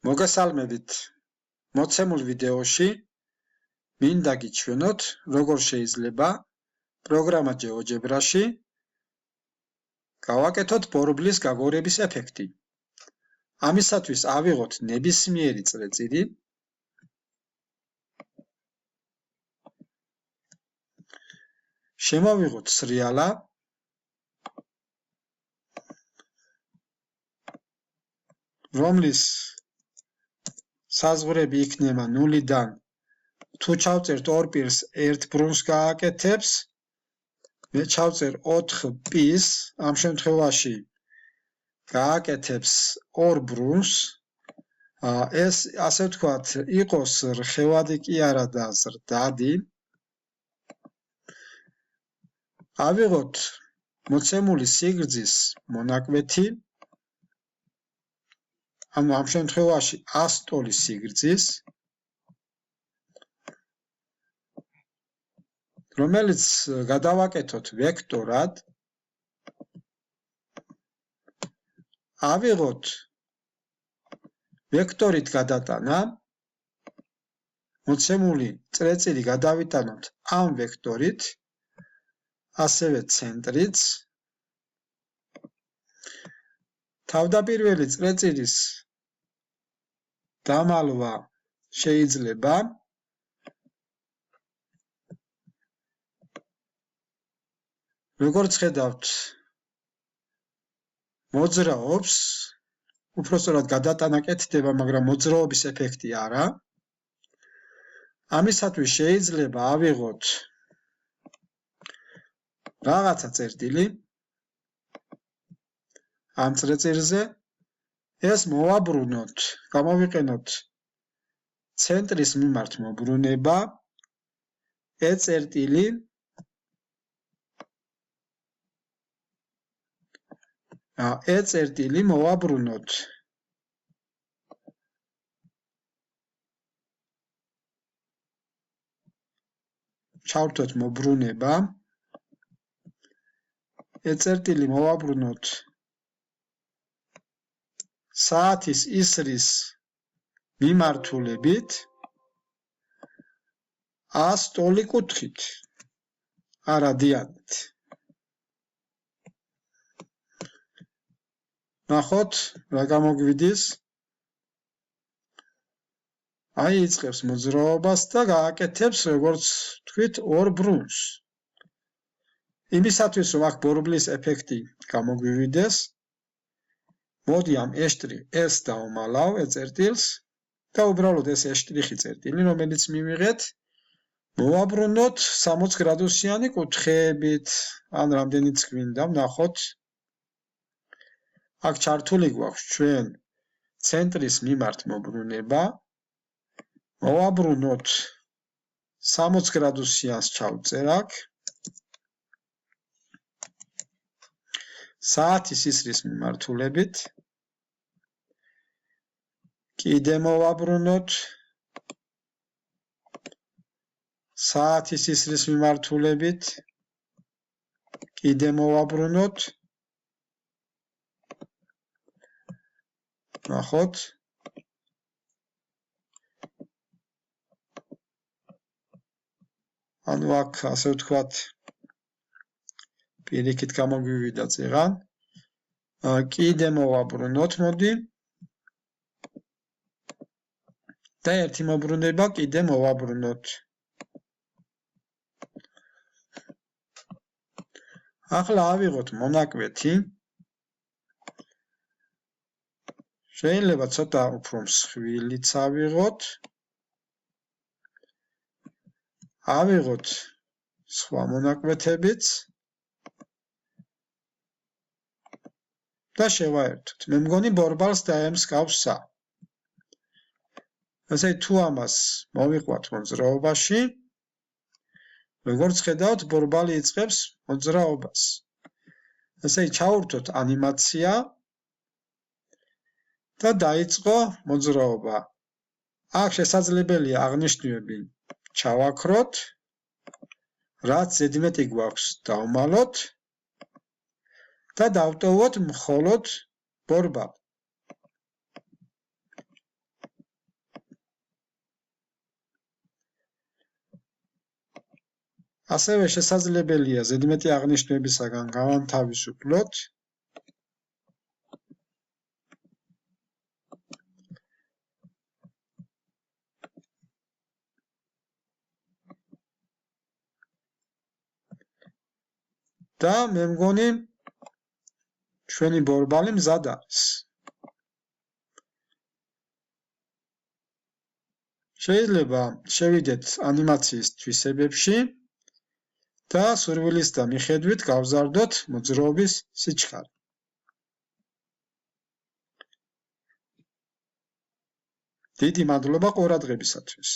მოგესალმებით. მოცემულ ვიდეოში მინდა გიჩვენოთ, როგორ შეიძლება პროგრამა GeoGebra-ში გავაკეთოთ ბორბლის გაგორების ეფექტი. ამისათვის ავიღოთ ნებისმიერი წრეწირი, შემოვიღოთ სრიალა, რომლის საზღვრები იქნება 0-დან, თუ ჩავწერთ 2 პირს 1 ბრუნს გააკეთებს, მე ჩავწერ 4 პის, ამ შემთხვევაში გააკეთებს 2 ბრუნს, ეს ასე ვთქვათ, იყოს რხევადი კი არა და ზრდადი. ავიღოთ მოცემული სიგრძის მონაკვეთი, ანუ ამ შემთხვევაში 100 ტოლის სიგრძის, რომელიც გადავაკეთოთ ვექტორად, ავიღოთ ვექტორით გადატანა, მოცემული წრეწირი გადავიტანოთ ამ ვექტორით, ასევე ცენტრიც, თავდაპირველი წრეწირის დამალვა შეიძლება როგორც ხედავთ, მოძრაობს, უпростоრად გადატანა კეთდება, მაგრამ მოძრაობის ეფექტი არა. ამისათვის შეიძლება ავიღოთ რაღაცა წერტილი ამ წრეწირზე, ეს მოვაბრუნოთ, გამოვიყენოთ ცენტრის მიმართ მობრუნება, წერტილი წერტილი მოვაბრუნოთ ჩავთოთ მობრუნება, წერტილი მოვაბრუნოთ საათის ისრის მიმართულებით 100 ტოლი კუთხით, არადიანით. ნახოთ, რა გამოგვიდის. იწყებს მოძრაობას და გააკეთებს, როგორც თქვით, 2 ბრუნს. იმისათვის, რომ აქ ბორბლის ეფექტი გამოგვივიდეს, მოდი ამ ეს დავმალავ წერტილს და უბრალოდ ეს შტრიხი წერტილი, რომელიც მივიღეთ, მოვაბრუნოთ 60 გრადუსიანი კუთხეებით, ან რამდენიც გვინდა, ვნახოთ. აქ ჩართული გვაქვს ჩვენ ცენტრის მიმართ მობრუნება, მოვაბრუნოთ 60 გრადუსიანს ჩავწერ აქ, საათის ისრის მიმართულებით, კიდე მოვაბრუნოთ საათის ისრის მიმართულებით, კიდე მოვაბრუნოთ, ნახოთ, ანუ აქ ასე ვთქვათ, პირიქით გამოგვივიდა წეღან, კიდე მოვაბრუნოთ, მოდი, და ერთი მობრუნება კიდე მოვაბრუნოთ. ახლა ავიღოთ მონაკვეთი, შეიძლება ცოტა უფრო მსხვილიც ავიღოთ, ავიღოთ სხვა მონაკვეთებიც და შევაერთოთ. მე მგონი ბორბალს დაემსგავსა. ასე თუ ამას მოვიყვათ მოძრაობაში, როგორც ხედავთ, ბორბალი იწყებს მოძრაობას. ასე ჩავურთოთ ანიმაცია და დაიწყო მოძრაობა. აქ შესაძლებელია აღნიშნულები ჩავაქროთ, რაც ზედმეტი გვაქვს დავმალოთ და დავტოვოთ მხოლოდ ბორბალს. ასევე შესაძლებელია ზედმეტი აღნიშვნებისაგან გავანთავისუფლოთ და მე მგონი ჩვენი ბორბალი მზად არის. შეიძლება შევიდეთ ანიმაციის თვისებებში და სურვილის და მიხედვით გავზარდოთ მოძრაობის სიჩქარე. დიდი მადლობა ყურადღებისათვის.